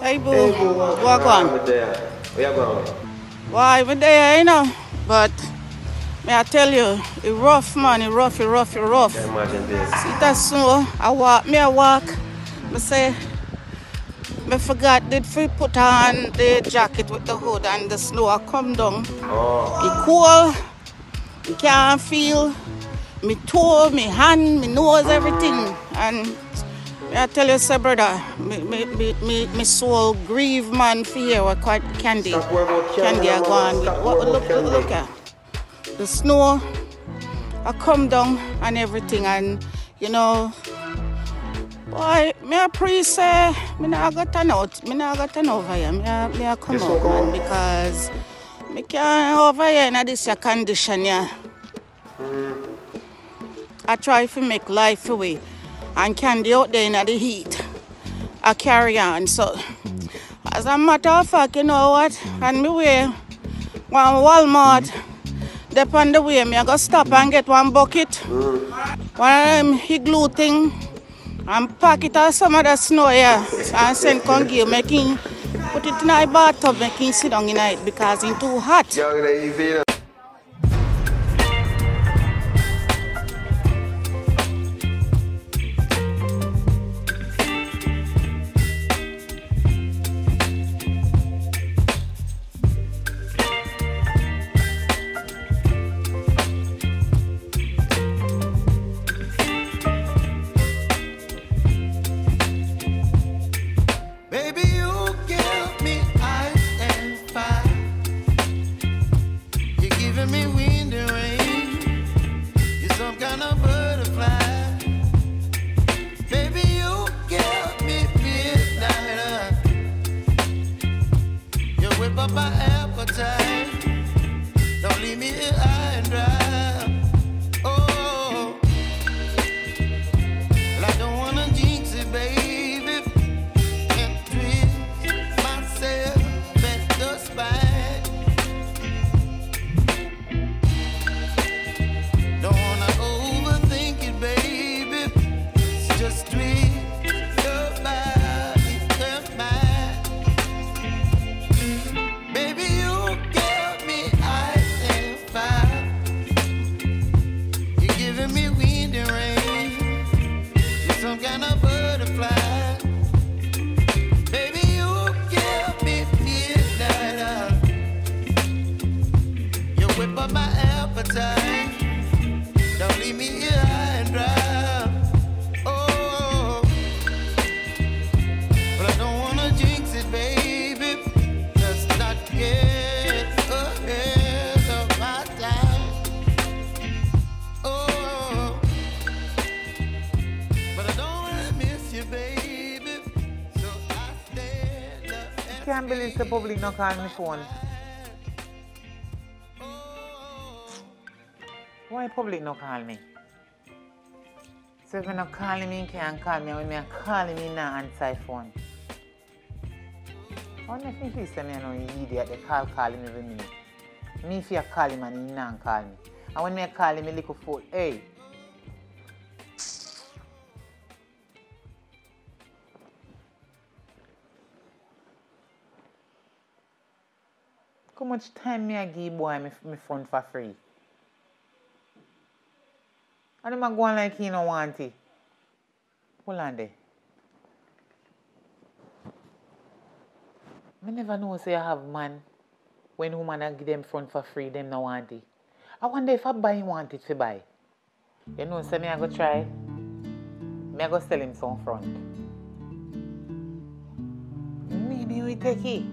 Hey boo, Hey, boo, walk on. I'm there. Where you going? Why even there, But may I tell you, it rough man, it rough, it rough, it rough. Can't imagine this. See that snow, I walk, I say, I forgot did we put on the jacket with the hood and the snow I come down. Oh, It cool, you can't feel me toe, me hand, me nose, everything. And I tell you, say, brother, me soul grieve, man, for here. What quite candy? stop worrying about Candy are gone. Stop worrying about candy. Look at the snow. I come down and everything, and boy, me a pre say, me not got turn out. Me not got turn over here. Me a come This out, one man, because me can't over here in this condition, yeah. I try to make life away. And candy out there in the heat. I carry on. So, as a matter of fact, you know what? On my way, one Walmart, dep on the way, I go stop and get one bucket. One of them igloo thing. And pack it on some of the snow here. And send Congi, making put it in a bathtub, making sit down in it because it's too hot. Can't believe the public not call my phone. Why public not call me? So if you're not calling me, you can't call me. When you're calling me, not answer phone. I wonder if you say I'm an idiot, they calling me every minute. Me if you call him and he not call me. And when I call him, I look for, hey. How much time me I give boy my phone for free? And I'm going like he don't want it. Hold on there. I never know say I have man when woman I give them phone for free, them no want it. I wonder if I buy want it to buy. You know, say me I go try. Me I go sell him some front. Maybe we take it.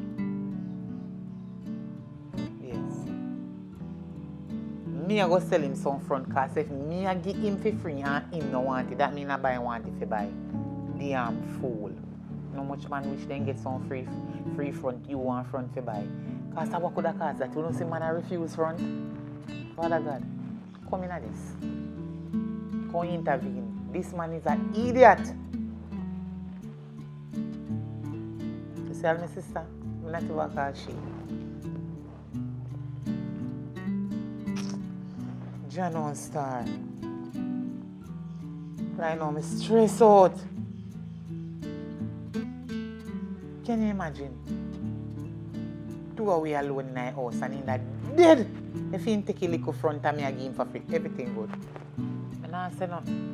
Me I go sell him some front cause if me I give him for free and him no want it, that mean I buy want it for buy. Damn fool. No much man wish then get some free front you want front for buy. Cause what could have cause that? You don't see man I refuse front. Father God, come in at this. Come intervene. This man is an idiot. You see my sister? I'm not even call she. John Star. Right now, I'm stressed out. Can you imagine? 2 hours alone in the house and in that dead. If he take a little front of me, I give him for free. Everything good. And I say nothing.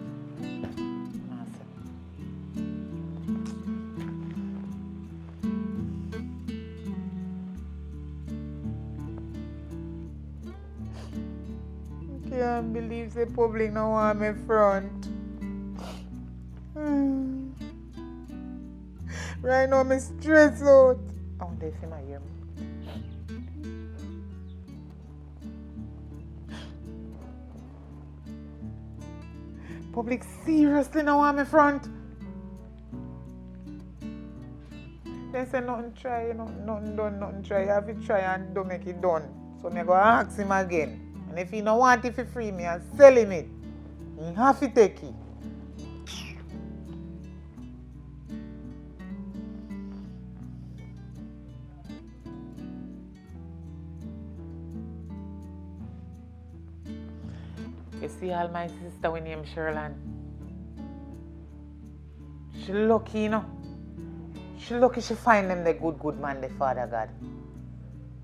I can't believe the public now want me front. Right now, I'm stressed out. I wonder if he might hear me. Public seriously now want me front. They say nothing try, nothing done, nothing try. You have to try and don't make it done. So I'm going to ask him again. And if he don't want it for free, me and sell him it. He have to take it. You see all my sister when named Sherlan? She lucky, you know. She lucky she find them the good man, the Father God.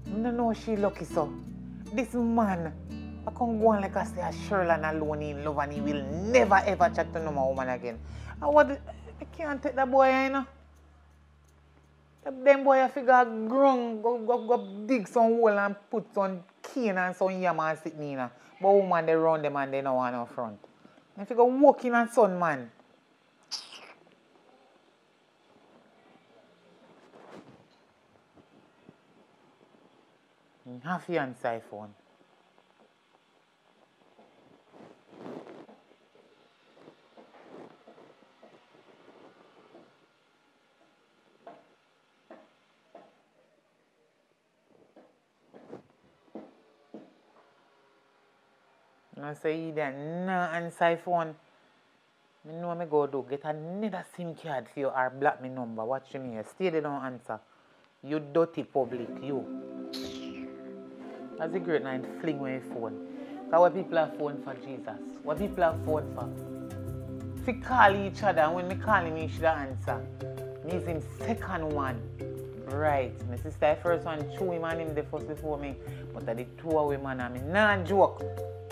I don't know she lucky so. This man, I can't go on like I say a Sherlan alone in love and he will never ever chat to no more woman again. I can't take that boy, you know. Them boy I figure grown, go dig some hole and put some cane and some yam and sit in. But woman they run them and they don't want no front. I figure walking and son man. Have your answer phone. I say you then no answer phone. I know me go do get another SIM card for you or block me number. Watch me here. Stay they don't answer. You dirty public, you. As a great night fling away phone. Because what people have phone for Jesus? What people have phone for? If we call each other and when me call him, he should answer. Me is him second one. Right. My sister first one chew him and him the first before me. But I did 2 away man and me not joke.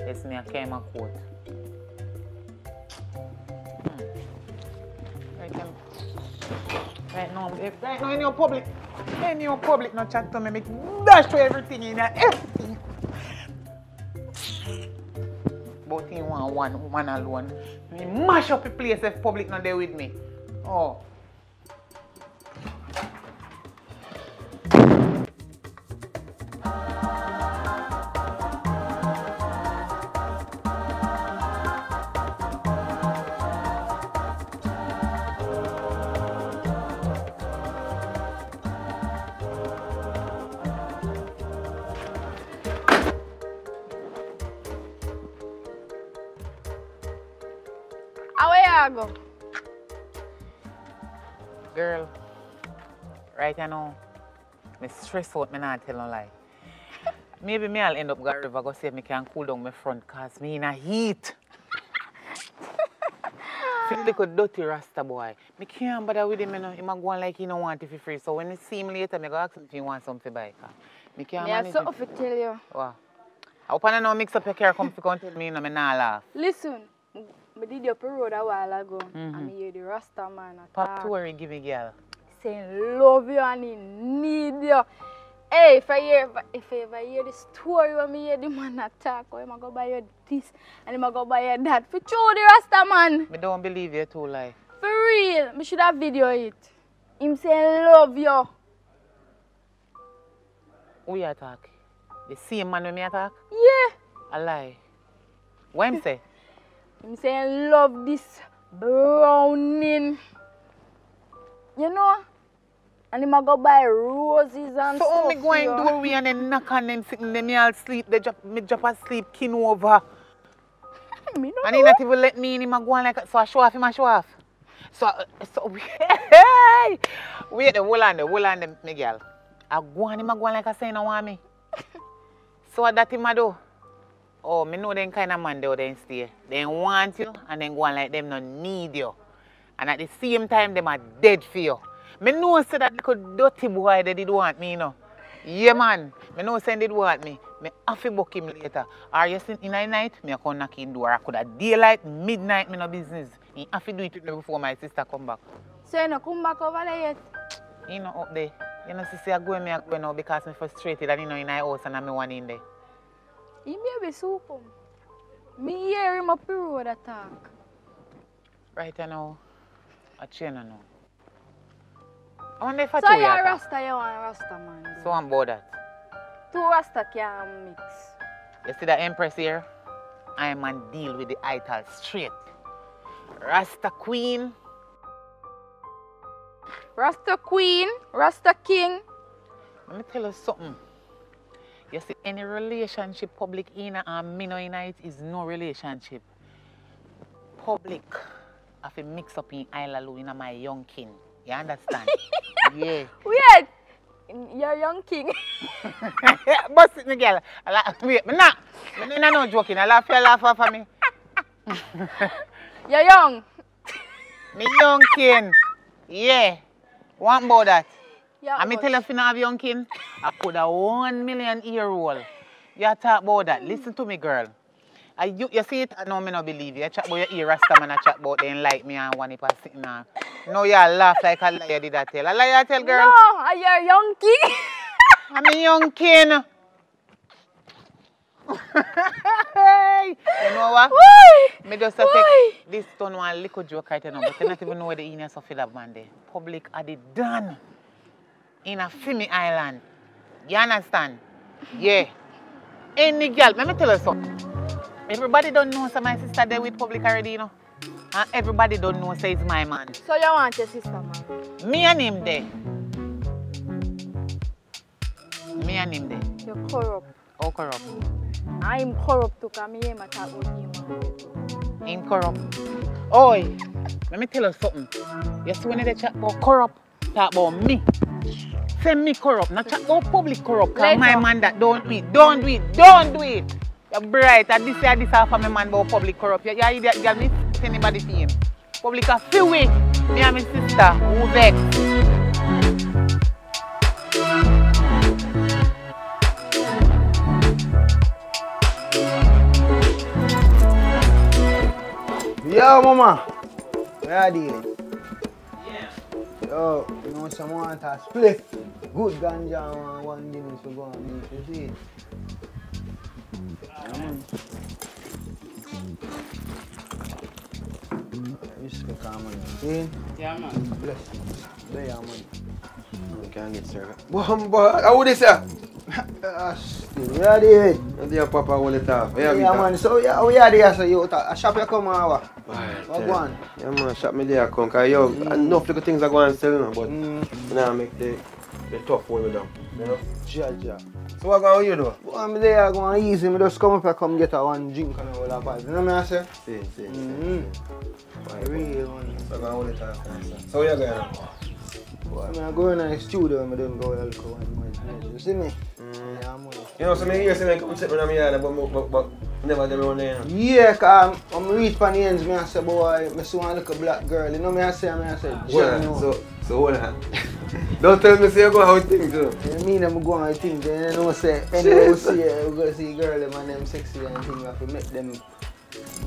Yes, me I came a quote. Right now in your public, no chat to me, make dash to everything in there, everything. But he want one woman alone. Me mash up the place if public not there with me. Oh. Go. Girl, right now, I'm stressed out, I'm not telling no lie. Maybe I'll end up going river go see if I can cool down my front because I'm in a heat. Feel like a dirty Rasta boy. I can't bother with him, you know. He's going like he don't want it for free. So when I see him later, I'm going to ask him if he wants something to buy. I can't manage it. I have something to tell you. What? I hope I don't mix up your car, come to tell me, you know, I'm not laugh. Listen. I did up a road a while ago and I hear the Rasta man attack. Pop Tory give me girl. Saying love you and he need you. Hey, if I ever hear the story when I hear the man attack, I'm going to buy you this and I'm going to buy you that. For true, the Rasta man. I don't believe you too, like. For real, I should have video it. Him saying love you. Who you attack? The same man when me attack? Yeah. A lie. What him say? I'm saying love this browning. You know? And I'm go buy roses and so stuff. So me going doorway and then knock on them sitting them, me all sleep, me drop asleep, kin over. Me no and he not even let me in, him go on like, so I show off, him I show off. So wait the whole on them, me girl. I go on, him I go on like I say no want me. So what that him I do? Oh, me know them kind of man they stay. They want you and then go on like them no need you. And at the same time, them are dead for you. Me know say that little dirty boy they did want me, you know. Yeah, man. Me know say they did want me. Me have to book him later. Or you see in the night, me a come knock in door. I could have daylight, midnight, me no business. He have to do it with me before my sister come back. So you no come back over there yet? He no up there. You know, see, I go now because I'm frustrated and you know in the house and I'm one in there. He may be super. Me hear him up the road attack. Right now, I chain now. I wonder if I So tell you're you a that. Rasta, you want a Rasta man. So I'm about that. Two Rasta can mix. You see the Empress here? I am on deal with the ital straight. Rasta Queen. Rasta Queen, Rasta King. Let me tell you something. You see, any relationship public in and me no in it is no relationship. Public have to mix up in Isla in my young king. You understand? Yeah. Wait! You're young king. Bust it, Miguel. Wait, me not. Me no joking. I laugh for me. You're young. Me young king. Yeah. What about that? Yeah, I me tell you if you not have young king, I put a 1 million ear roll. You talk about that. Listen to me, girl. You see it, I know me not believe you. You chat about your ear rasta man, I chat about them like me and one if I sitting there. No, you laugh like a liar did I tell. A liar tell, girl? No, you're young king. I'm a young king. You know what? Why? Me just take this stone one little joke right now, but I don't even know where the Ines of that man there. Public are the done in a Fimi Island. You understand? Yeah. Any girl, let me tell you something. Everybody don't know so my sister there with public already, you know. And everybody don't know say it's my man. So you want your sister, man? Me and him there. Me and him there. You're corrupt. How corrupt? I'm corrupt too, because I am talk about him. Him corrupt. Oi, let me tell you something. You see when they chat about corrupt, talk about me. Say me corrupt, not chat about public corrupt. Because my man that don't do it, don't do it, don't do it. You're bright, and this half of my man about public corrupt. You're idiot, girl, me anybody for him. Public a few weeks. Me and my sister, who vex. Yo, mama. Where are you? Yeah. Yo, you know someone want a split. Good ganja and one Guinness to go and meet. You see it? Respect our money. See? Yeah, man. Bless you. There your money. You can get served. Boy, how would this, sir? Where are you? And your papa will it off. Yeah, man. So, yeah, we are there, so you a shop you come over. What go on? Yeah, man, shop me there, come. Because yo, enough little things are going to sell, you know, but now make the tough one with them. You know? Ja. So what going you do? Well, I'm there going easy. I just come up and come get a one drink and all that part. You know what I say? See. Real one. So going to hold it off. So where you going now? Well, I'm going to the studio and I don't go and look at one. You see me? Yeah, I'm going. You know, so me here, so I come sit in my yard, but never them around there. Yeah, because I'm reach for the ends, I say, boy, I see one little black girl. You know me, I say, So hold on. Don't tell me, say you go out with things, too. You mean I'm going out with things, then you know, say, anyway, we see, we go see girl, them and them sexy and things, we have to make them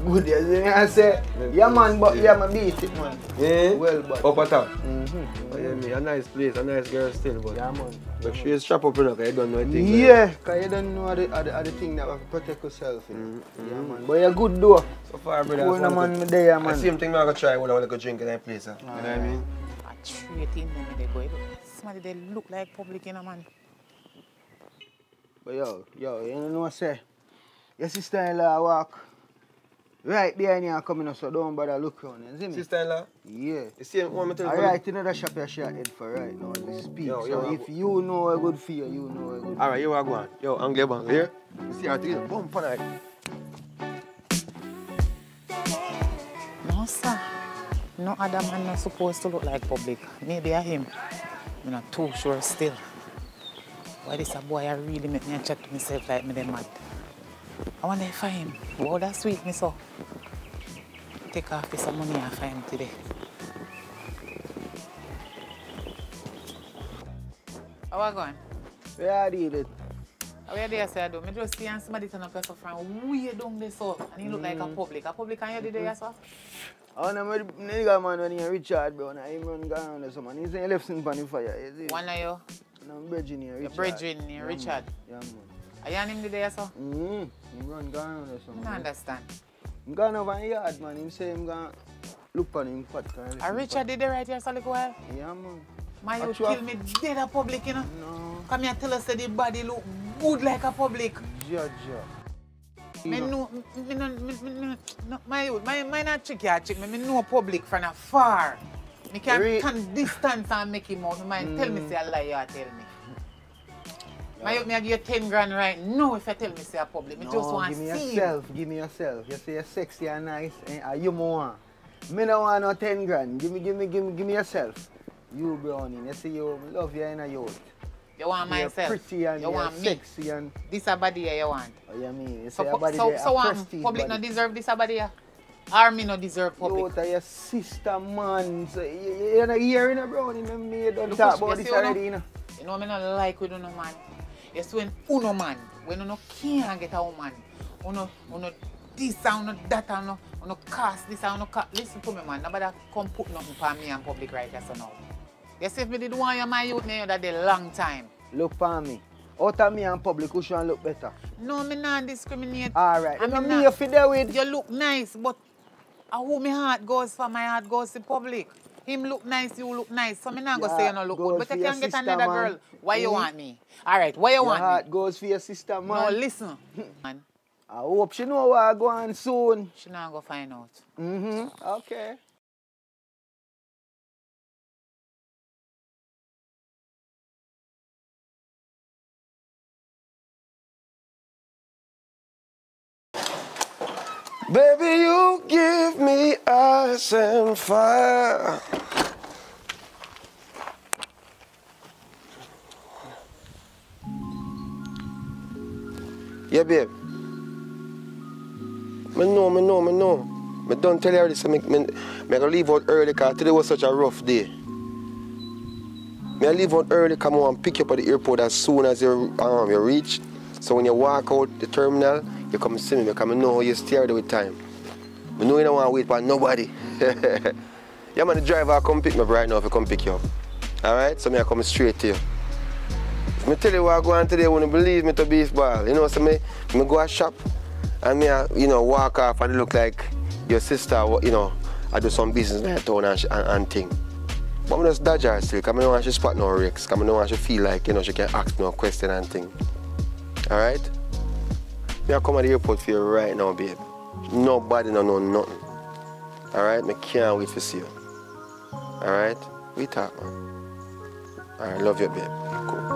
good. You see me, I say, yeah, man, but yeah, man, beat it, man. Yeah? Well, but. Up at top. Oh, yeah, me, a nice place, a nice girl still, but. Yeah, man. Make sure you strap up, you know, because you don't know anything. Yeah, because you don't know the thing that you have to protect yourself. You know? Yeah, man. But you're good, though. So far, brother. Cool, no, man, there, man. The same thing I'm going to try when I want to drink in that place, you know what I mean? I treat him when they go. Somebody they look like public, you know, man. But yo, you know what I say? Your sister-in-law walk right behind you coming up, so don't bother look around. You see me? Sister-in-law? Yeah. You see one me tell you? Alright, you know that shop you share head for right now as we speak. So if you know a good fear, you know a good fear. Alright, you are going. Yo, Angle Bank, here. You see how to get bump on it. No, sir. No other man not supposed to look like public. Maybe I him. I'm not too sure still. Why this a boy I really make me chat to myself like me them mad. I wonder if I him. Wow, that's sweet, me so. Take off some money off him today. How are you going? Where are you? How are you there, sir? I just see somebody turn up from way down there, so. And he look like a public. A public, and you did there, sir? Oh, no, nigga man when you're Richard, bro. Now him run down or something. He's in left sin pan the fire. One of you? No, I'm bridging here, Richard. The bridging here, Richard? Yeah, man. Are you and him there, sir? Him run down or something. I don't understand. I'm going over in yard, man. Him say him going look on him fat. Richard did the right here, so little while? Yeah, man. My you kill me dead a public, you know? No. Come here tell us that the body look good like a public. Judge. Me know, my youth, my not trick ya chick, me know public from afar. Me can't stand distance and make him out. My tell me say a lie, you tell me. My youth, me I give you 10 grand right now if I tell me say a public. Me just want to see you. Give me yourself. You say you're sexy and nice and you more. Me don't want no 10 grand. Give me yourself. You Browning, you see you love you in a youth. You want you're myself. Pretty and you want sexy me. and this a body here you want. Oh, you mean? You so say a body there, so prestige public body. no deserve this a body here? Or me no deserve public? You're your sister man. So you're not hearing a Browning, me don't talk about this already, you know. You know me not like we do no man. You see when uno man, when you can't get a woman, uno this and uno that and uno cast this and uno cast. Listen to me man, nobody come put nothing for me and public right here so now. You see if me did want you my youth now that a long time. Look for me. Out of me and public, who should look better? No, me not discriminate. Alright, I'm me you fit there with. You look nice, but who my heart goes for, my heart goes to public. Him look nice, you look nice. So me not go say you no look good. But you can get another girl. Why you want me? Alright, why you want me? Your heart goes for your sister, man. No, listen. Man. I hope she know where I go on soon. She not go find out. Okay. Baby, you give me ice and fire. Yeah, babe. Me know. Me don't tell you this. Me gonna leave out early because today was such a rough day. Me I leave out early, come on and pick you up at the airport as soon as you reach. So when you walk out the terminal, you come see me because I know how you stay there with time. I know you don't want to wait for nobody. Yeah, man, the driver will come pick me up right now if he come pick you up. Alright? So I come straight to you. If I tell you what I go on today, you wouldn't believe me to baseball. You know, so I go a shop and walk off and it look like your sister, I do some business in town and thing. But I just dodge her still because I don't want she spot no risks. Because I don't want she feel like, she can ask no question and thing. Alright? I come at the airport for you right now, babe. Nobody no know nothing. Alright? I can't wait to see you. Alright? We talk, man. Alright, love you, babe. Cool.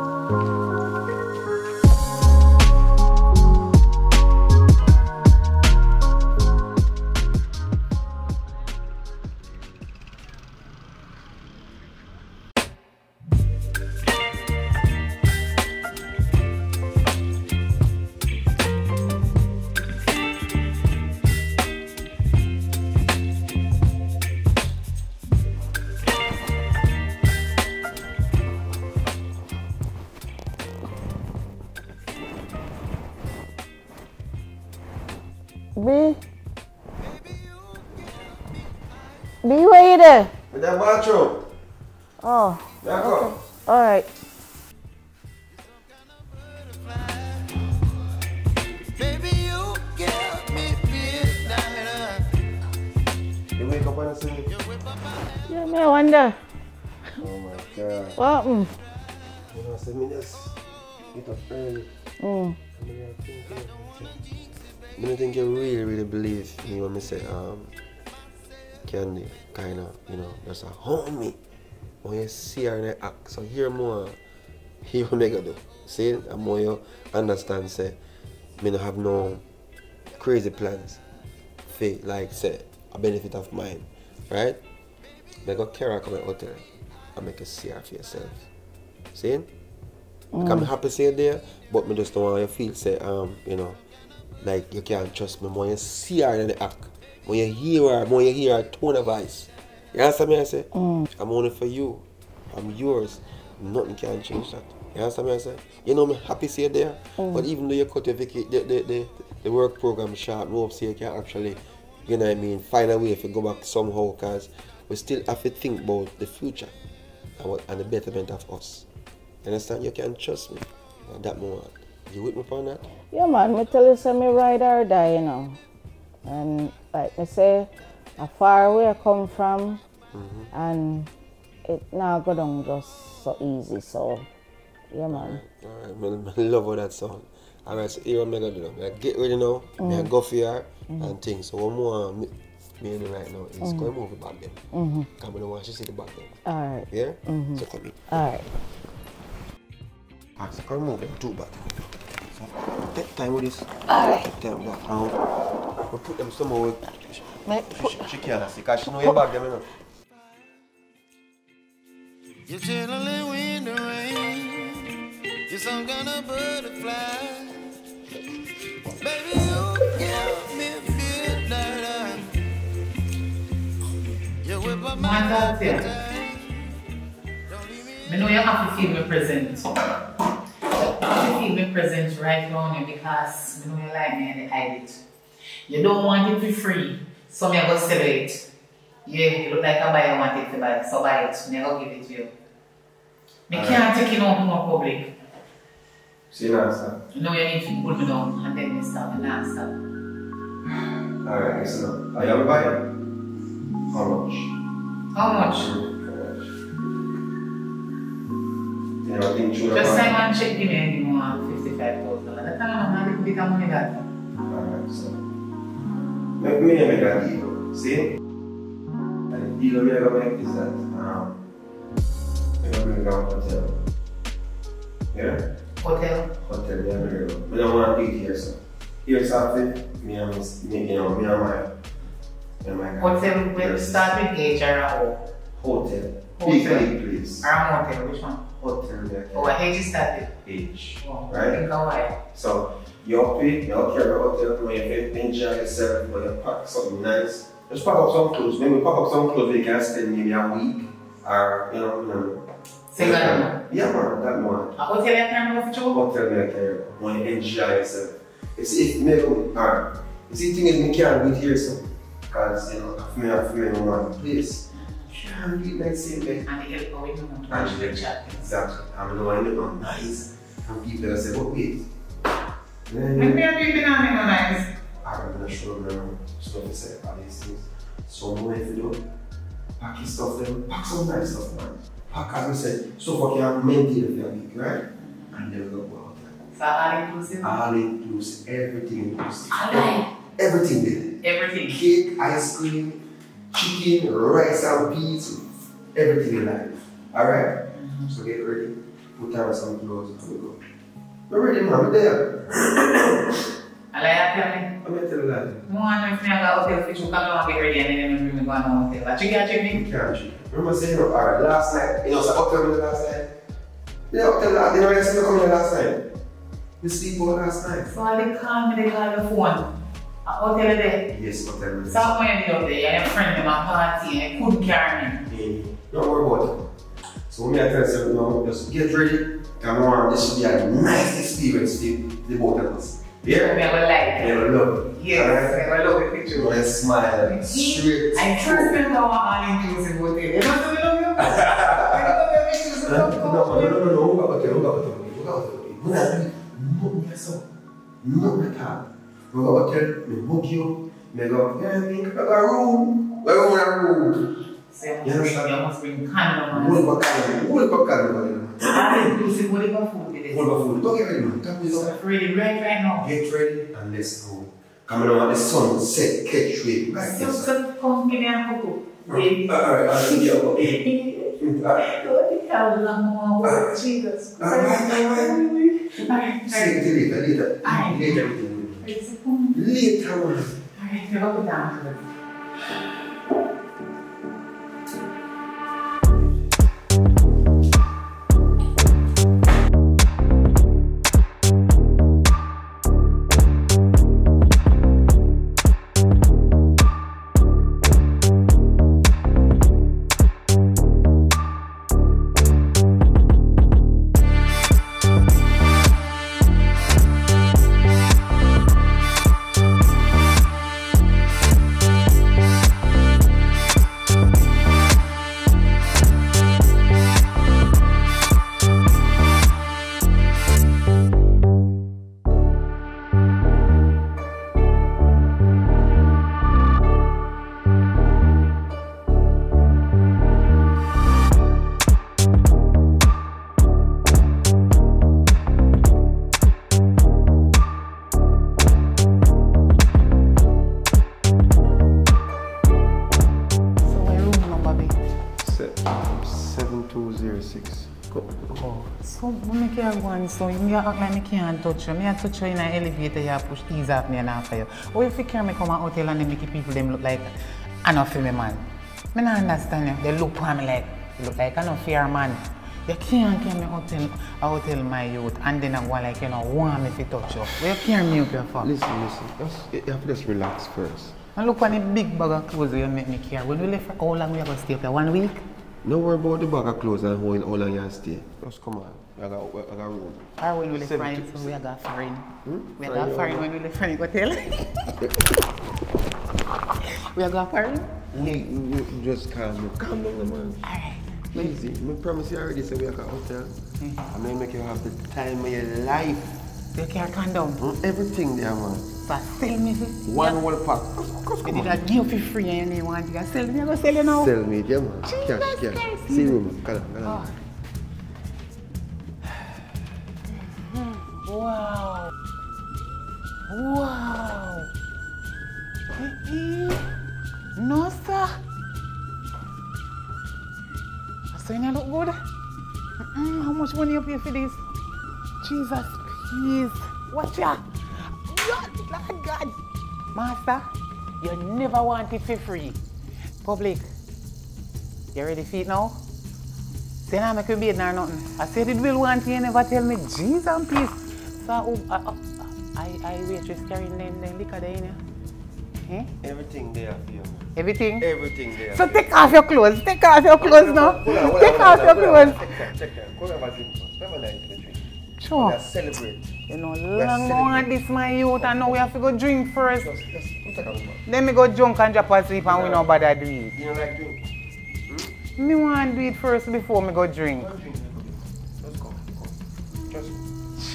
B, where you there? In the bathroom. Oh. Yeah, okay. Alright. You wake up and see? Yeah, me wonder. Oh my God. What happened? So me just get up early. I think you really believe me when I say Candy kind of, just a homie. When you see her in the act, so hear more, hear what I do. See, and more you understand, say, I don't have no crazy plans for, like, say, a benefit of mine, right? I go carry her come to the hotel and make you see her for yourself. See? I'm happy to say there, but I just don't want you to feel, say, like you can't trust me. When you see her in the act, when you hear her tone of voice, you understand me? I say, I'm only for you. I'm yours. nothing can change that. You understand what I say? You know, I'm happy to see you there, but even though you cut your the work program short, no hope you can actually, you know what I mean, find a way if you go back somehow, because we still have to think about the future and the betterment of us. You understand? You can trust me at that moment. You with me on that? Yeah, man, me tell you, say me ride or die, you know. And like me say, how far away I come from, and it now go down just so easy, so yeah, man. Alright, I love how that sound. Alright, so here what I'm gonna do now. I get ready now, I go for here and things. So what more me do right now is go move it back then. Because I don't want you to see the back then. Alright. Yeah? So come here. Alright. So come move them two back. So take time with this. Alright. Take time back. We'll put them somewhere. She can't see because she know your back them, you know. You're chilling when the rain. You're some kind of butterfly. Baby, you give me midnight. You whip up my appetite. I know you have to feel me present. You have to feel me present right now because I know you like me and I hide it. You don't want it to be free, so I'm going to sell it. Yeah, you look like a buyer want it to buy, so buy it. I'm going to give it to you. I can't take it out more public. See you now, sir. You know you need to pull me down and then you stop and not stop. Alright, listen up. Are you ever buying? How much? How much? You know, I think you Just sign one check, give me any more $55,000. That's not a little bit of money that. Alright, so. Make that deal. See? And the deal we're going to make is that we're going to bring down hotel. Yeah? Hotel? Hotel, yeah, we don't want to do it here, so. Here's something, me and my Hotel, we'll start with H or O? Hotel. Hotel. Big place. Or a motel, which one? Hotel, yeah. Oh, a H is started. H. Oh, Right? I think why. So, you pay, you carry the hotel, when you enjoy yourself, when you pack something nice. Just pack up some clothes. Maybe pack up some clothes you can spend maybe a week, or, you know. Single room? Yeah, man, that one. A hotel you can go for you? Hotel me I carry when you enjoy yourself. It's if me alright. You see, the thing is, me can't do it here, so. Because, you know, if me don't want the place, can't do it like same way. And the help with you And to the chat. exactly. I'm the one that nice. And people that say, but wait. Maybe I'm doing nice. I'm going to show them stuff to say all these things. So, what if you do? Pack your stuff then, pack some nice stuff, man. Pack, as we said, stuff you can maintain for your week, right? And then we'll go out there. So all inclusive? All inclusive, everything inclusive. Alright. Everything there. Everything. Cake, ice cream, chicken, rice and peas, everything in life. Alright? So get ready, put on some clothes and we go. We're ready, man, we're there. I like that. I'm going to tell you that. I want to go hotel for you, come and get ready and then bring me go to hotel. What you get, Jimmy? You can't cheat. Remember saying, alright, last night, you know, so hotel me last night. The hotel, you know, you see me come here last night. You sleep over last night. So they call me, they call the phone. A hotel there. Yes, hotel me. So when you did up there, you had a friend in my party and you couldn't carry me. Don't worry about it. So when I tell you, now, just get ready. Come on, this should be a nice experience for the both of us. Yeah? We have a light. You will love it. Yes, Alright? I love the picture. You want to smile straight. I first remember our all-inclusive hotel. You know what I love you? No, who got hotel? When I do nothing yourself, nothing at all. We got hotel, we book you, we go, yeah, we got a room. We want a room. So you must bring condom. What about candle? All-inclusive, what about food today? What about food? Don't get ready, man. Come with us. So ready right now. Get ready and let's go. Coming on the sun, set, catch wave. Right, yes. So come give me a photo. Baby. Alright, I'll give you a photo. What the hell, Lama? Jesus. Alright. Alright. See you later. Alright. Later, man. Alright, go down. Oh, so when I can't go on, so you act like I can't touch you. I touch you in an elevator, you push ease off me and after you. Or if you can't come to hotel and then make people them look like I don't feel me man. I don't understand you. They look at me like, look like I don't fear man. You can't come to hotel my youth and then I go like, you know, want me to touch you. You can't me up your fuck. Listen. You have to just relax first. And look on the big bag of clothes you make me care. When we left for how long we are going to stay up here? 1 week? No worry about the bag of clothes and how long you stay. Just come on. I got room. Or when we left foreign, so we are going foreign. We are going foreign when we left foreign hotel. We are going foreign? You just calm down, man. Alright. Easy. I promise you already say we are going to hotel. I'm going to make you have the time of your life. You can't condom. Everything there, man. So sell me. One whole pack. You did that give you for free and you want to sell me. I'm going to sell you now. Sell me, yeah, man. Cash. See room. Come on. Wow. No, sir. So you look good? How much money you pay for this? Jesus, please. Watch ya. God. Master, you never want it for free. Public, you ready for it now? Say now make you bed or nothing. I said it will want you never tell me. Jesus and peace. So I waitress carrying them liquor there in here. Eh? Everything there for you. Everything? Everything there. So take off your clothes. Take off your clothes now. Take off your clothes. Check that. Go have a drink first. Have a night to drink. Sure. Let's celebrate. You know, long want this my youth and now we have to go drink first. Just take a look. Then me go drunk and drop asleep and we no bother do it. You don't like drink? Me want to do it first before me go drink. Let's go. Just.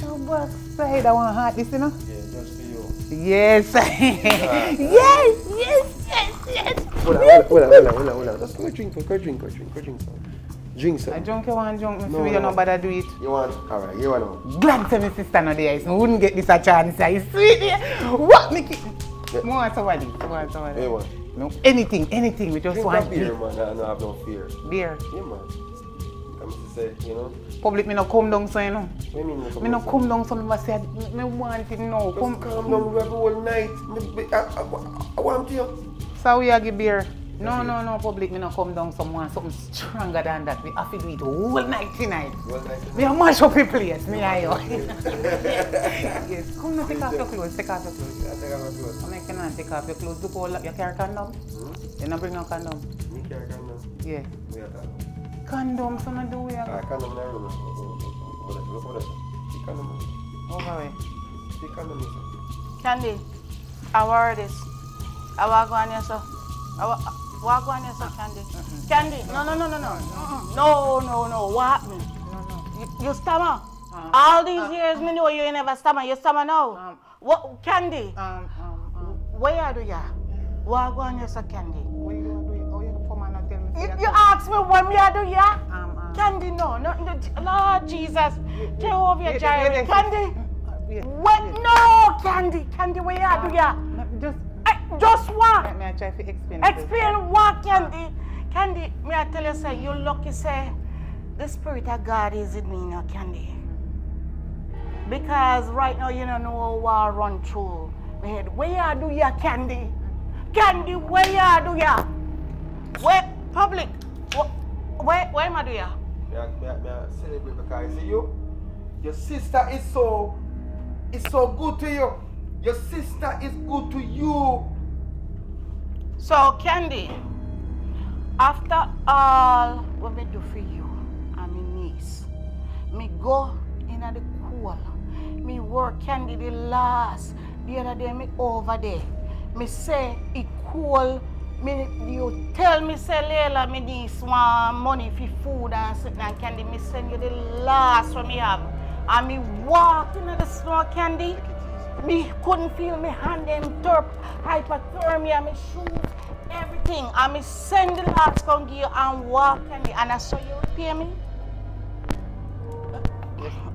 Shabba side, I want hot this, you know? Yeah, just for you. Yes. Yes. Hold on. Let's go drink first. Go drink first. Drink sir. I drunk you want drunk, me feel you no bother do it. You want? Alright, you want now. Glad to my sister no there, so wouldn't get this a chance. I sweet there. What me keep? Want somebody. You want? No, anything. We just Drink want that beer, man. I don't have no fear. beer. Yeah, man. I'm to say, you know. Public, me no come down so, you know. What do you mean? Me no come down so, me must say, me want it now. Just calm down, we have the whole night. I want you. So we are give beer. No, public, me no come down somewhere, something stronger than that. We have to do it whole night tonight. Me a mash up the place, me and you. Yes, come now, take off your clothes. Yeah, take off my clothes. I make you not take off your clothes. Look all you carry condom. You not bring no condom. Me carry condom. Yeah. We are that. Condom, so not do we have. Condom in the room. Look over there. See condom. Over way. See condom, sir. Candy, I wear this. I walk on you, sir. Walk on you, sir, Candy. Candy, no. No, what happened? No. You stammer? All these years, me know you never stammer. You stammer now. What, Candy? Where do ya? Walk on you, sir, Candy. What you do? Oh, you come and not tell me. You ask me what me I do ya? Candy, no. Lord Jesus. Jehovah Jireh. Candy. What? No, Candy, where you do ya? Just what? Let me try to explain. Explain what, Candy? Candy, me I tell you, say, you lucky, say, the Spirit of God is in me now, Candy. Because right now, you don't know what I run through my head. Where you do ya, Candy? Candy, where you do ya? Where, public, where am I do ya? Me I celebrate because you see your sister is so good to you. Your sister is good to you. So, Candy, after all what me do for you and my niece, me go in the cool. Me work Candy the other day me over there. Me say it cool. You tell me say Leila me niece want money for food and something and Candy. Me send you the last one me have. And me walk in the snow, Candy. Me couldn't feel me hand them hypothermia, me shoes, everything. And me send the last come give you and walk Candy. And I saw you pay me.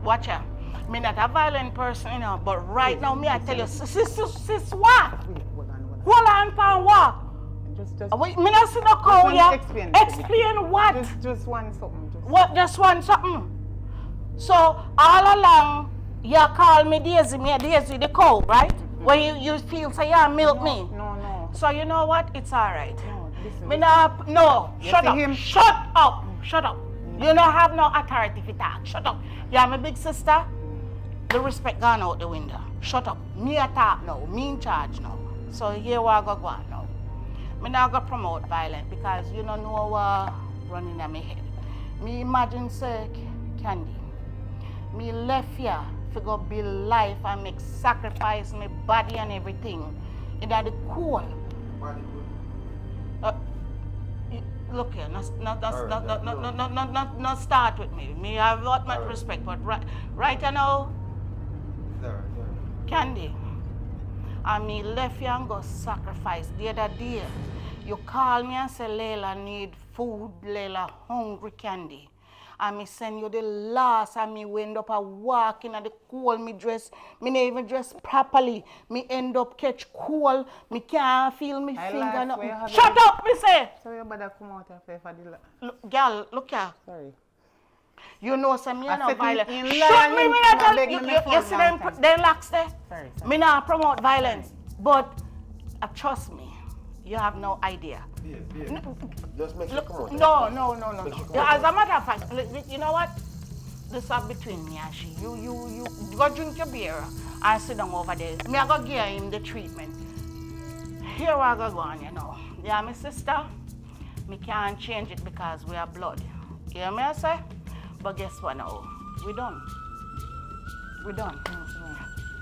Watch out. Me not a violent person, you know, but right now me I tell you, sis what? Hold on and walk. Wait, me not see no call ya. Explain what? Just one something. What? Just one something. So all along, you call me Daisy the cow, right? When you feel say you milk me. No. So you know what? It's alright. No, listen. Me not, no, You shut see up. him? Shut up. Shut up. You don't have no authority to talk. Shut up. You're my big sister. The respect gone out the window. Shut up. Me a talk now. Me in charge now. So here we go on now. Me not go promote violence because you don't know what running in my head. Me imagine say Candy. Me left here to go build life and make sacrifice my body and everything. In the cool. Look here, not start with me. Me have lot much respect, but right now, Candy, and me left here and go sacrifice the other day. You call me and say Layla need food, Layla hungry, Candy. And me send you the last and me end up a walking at the cold, me dress, me not even dress properly. Me end up catch cold, me can't feel me finger. No. Shut up, me say! So you better come out and play for the... Look, girl, look here. Sorry. You know some me no violence. in Shut me, me not tell you you see them locks there? Sorry. Me not promote violence. But trust me, you have no idea. Just make it come out. No. As a matter of fact, you know what? This is between me and she. You go drink your beer and sit down over there. Me I go give him the treatment. Here I go on, you know. Yeah, my sister, me can't change it because we are blood. You hear me I say? But guess what now? We done.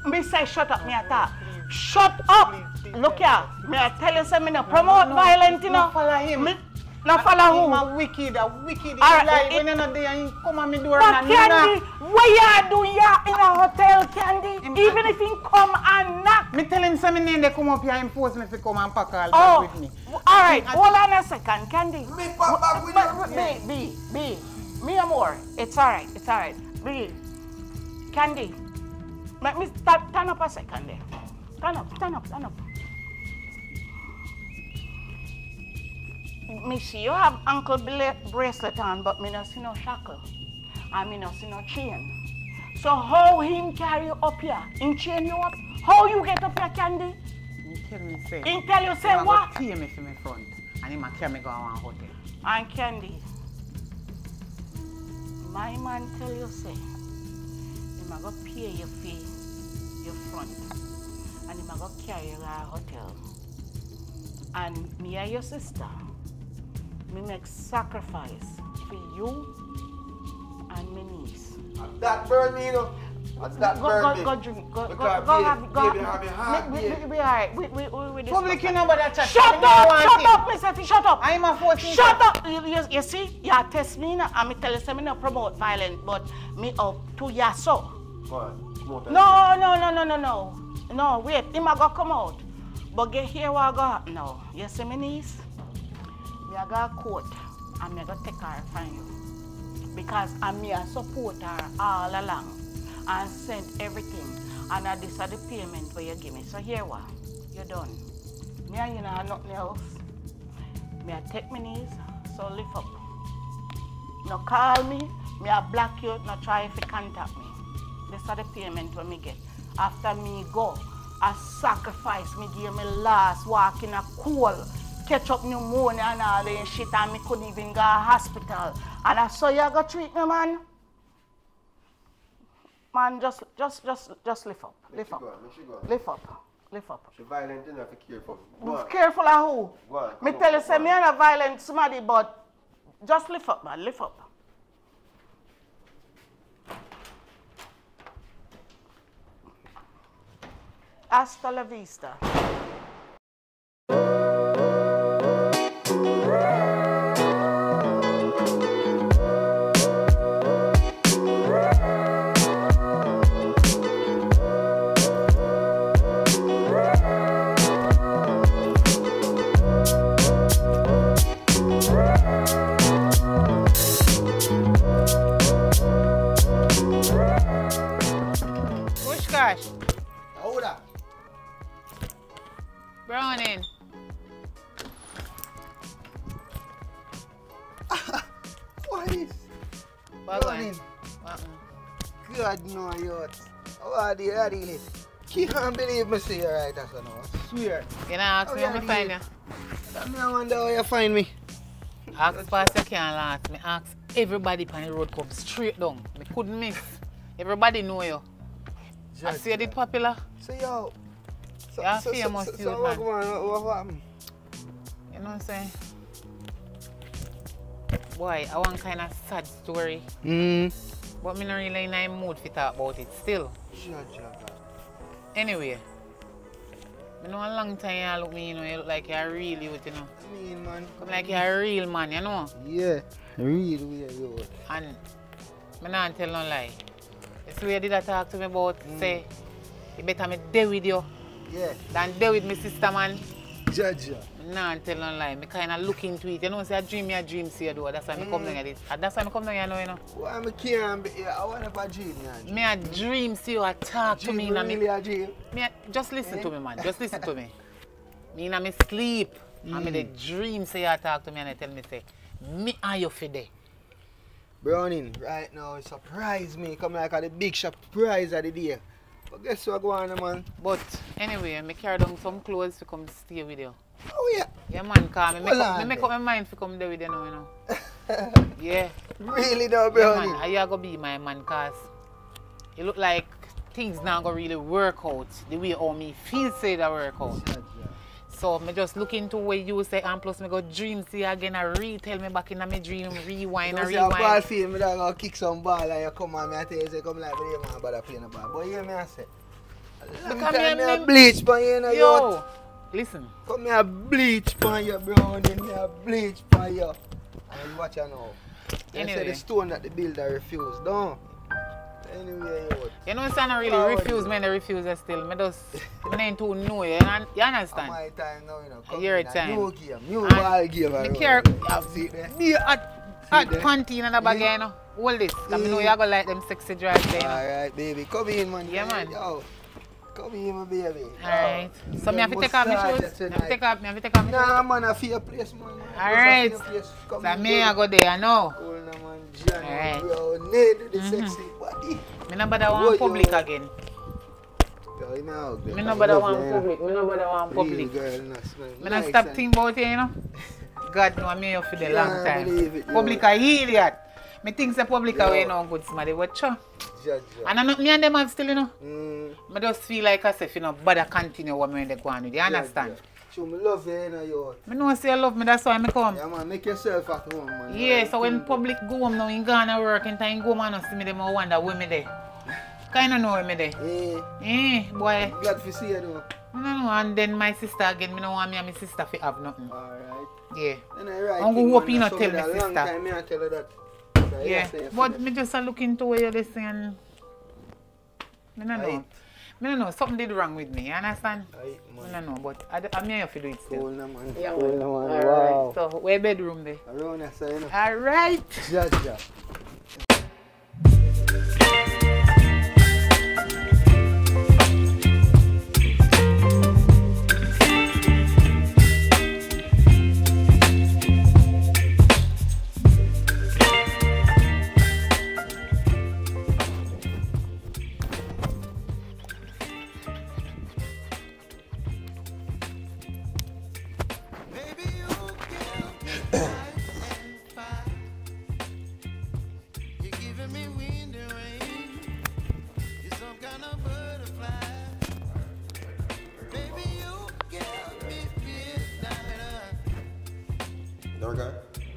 Me say shut up, me attack. Shut up! Look here, me I tell you something, no promote violence, you know. No follow him. No follow who? Him a wicked. He Alright, lie. When you're not there, he come on me door But and Candy, knock. what you do here in a hotel, Candy? Even if he come and knock. Me tell him some name they come up here and force me to come and pack all Oh, that with me. alright, hold on a second, Candy. Me pop back with you. B, me and more. It's alright. B, Candy, let me turn up a second there. Turn up. Me see you have ankle bracelet on, but me not see no shackle. And me not see no chain. So how him carry you up here? Him chain you up? How you get up here, Candy? He tell me say. He tell you say what? He pay me for my front. And he might carry me go to one hotel. And Candy, my man tell you say, he might go pay your fee, your front. And he might go carry you to a hotel. And me and your sister, me make sacrifice for you and my niece. That burn me, you know. Go drink. Go have it. We alright. We Public, you know about that chat. Shut up, Mr. Shut up. I'm a force. Shut up. You see, you test me now, and me tell you, me not promote violence, but me up to ya so. No. No, wait, him a go come out. But get here what I got now. You see me niece? Me I got a court and me I go take her from you. Because I me a support her all along and send everything. And this is the payment where you give me. So here what? You're done. Me and you know nothing else. Me I take my knees, so lift up. No call me I block you, no try if you contact me. This is the payment when me get. After me go, I sacrifice me give me last walk in a cool, catch up pneumonia and all that shit, and me couldn't even go to hospital. And I saw you go treat me, man. Man, just lift up. Lift up. She violent enough to care for me. Careful of who? Go on, Me tell you, say me not violent somebody, but just lift up, man. Lift up. Hasta la vista. Pushkash. Hold up. Browning. What is? Wagwan. Browning. God no, youth. How are you? How are you? Can't believe me see you right as I know. I swear. You know, ask me how I find you. I wonder how you find me. Ask past you can't last. Me ask everybody on the road come straight down. Me couldn't miss. Everybody know you. I see you did popular. So yo. You're famous youth, man. What happened? You know what I'm saying? Boy, I want kind of sad story. But me not really in a mood to talk about it still. Anyway, I know a long time you look me, you know, you look like you're a real youth, you know. I mean, man. Come like you're a real man, you know. Yeah, real weird youth. And I not tell no lie. That's why you did talk to me about, say, you better me there with you. Yeah. Than there with my sister, man. Judge. Nah, tell no lie. I kind of look into it. You know, say I dream, see you do. That's why I come down here. That's why I come down here, you know. Why I can't be here? I want to dream, man. Me a dream, see you talk to me. Really a dream? Just listen to me, man. Just listen to me. Me in my sleep. And me the dream, say you talk to me and I tell me, say, me and you for there. Browning, right now, it surprised me. Come like a big surprise of the day. But guess what going on, man? But anyway, I carry down some clothes to come stay with you. Oh, yeah. Yeah, man, call me. Make up my mind to come there with you now, you know. Yeah. Really now, Brownie? Yeah, man. You are going to be my man, because it look like things now going to really work out the way how me feel say that work out. So I just look into what you say, and plus I go dream see again and retell me back in my dream, rewind and rewind. Ball field, I go kick some ball and you come and I tell you, say, come like me, man, bother playing the ball. But you hear me, I say, Look at me, bleach pan you, know, yo, listen. Come here, bleach pan you, Brownie, me a bleach pan you. And watch you now. Anyway. Say the stone that the builder refused, don't. Anyway, you know, I really refuse me, they refuse it still. I just ain't too know you, you understand? My time now, you know. Your time. New game, new ball game. I care. Be at canteen and a bag, you know. Hold this, because I know you're going to like them sexy drives there, you know. Alright, baby. Come in, man. Yeah, man. Yo. Come in, my baby. Alright. So, I have to take off my shoes? I have to take off my shoes? Nah, man, I feel a place, man. Alright. So, I go there, I know. Cool, man. Johnny, alright. Bro, need the sexy body. I don't want public again. Yo, you know, I don't want public. I don't want public. I don't stop thinking about it, you know. God know me for the long time. Public are idiot. I think the public are no good somebody. What sure? And me and them have still, you know. I just feel like I say, if you know, bother continue what me they go on with. You understand? So I love you, you know, yo. I know say you love me, that's why I come. Yeah, man, make yourself at home, man. Yeah, so when public go home now, in Ghana work, and time go man and see me, they might wonder where me there. Kind of know where me there. Yeah, boy. Glad to see you, though. I don't know, and then my sister again, me don't want me and my sister to have nothing. Alright. Yeah. Then I right I'm going to hope you not tell my sister. Long time, I tell her that. So yeah, but me just look into where you're listening. I don't know. I don't know, something did wrong with me, you understand? I don't know, but I'm here to do it still. Cool, man. Yeah, cool, man. Wow. So, where bedroom there? Around there, so, you know. Alright. Yeah. Okay.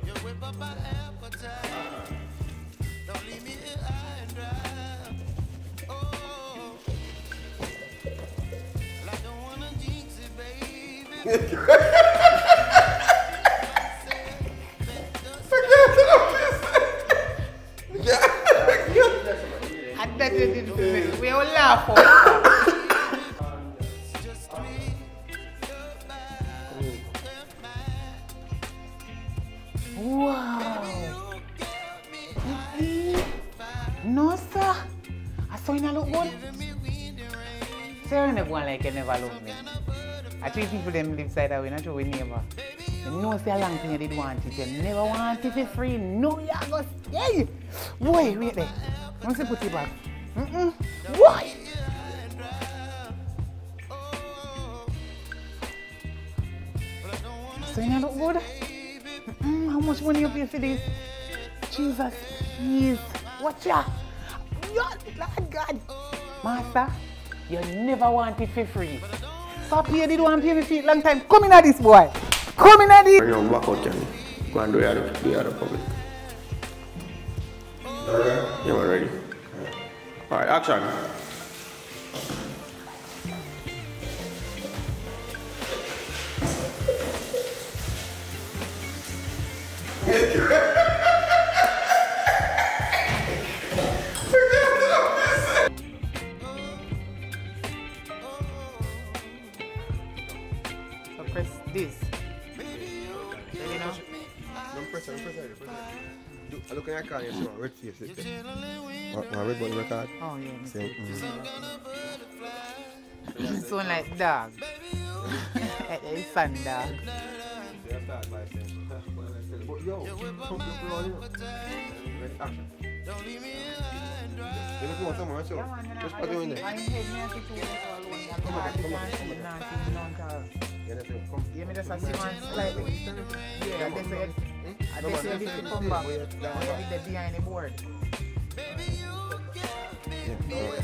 You whip up my appetite. Don't leave me here high and dry. Oh, I don't wanna jinx it, baby. I bet you did. We all laugh for it. Wow. No, sir. I saw you look good. Sarah never want like you never love me. I treat people them live side away, not sure we never. You know say a long thing you did want it. You never want it for free. No, you go stay. Boy, wait there. Once you put it back. What? So you look good? How much money you pay for this? Jesus, please. Watch ya. Lord God. Master, you never want it for free. So pay the one pay me for it long time. Come in at this boy. Come in at this. You know, back out, Kenny. Go and do the other public. Alright? You are ready. Alright, action. So press this. Ready now? Don't press it. I look at your car and you see red face. My red button record. Oh yeah. Say, This one like dog. It's fun dog. But yo, ready, action. You look for someone, so just put it in there. Come on. You may just see one slightly. Yeah, they say this will come back. With the behind the board. Yeah.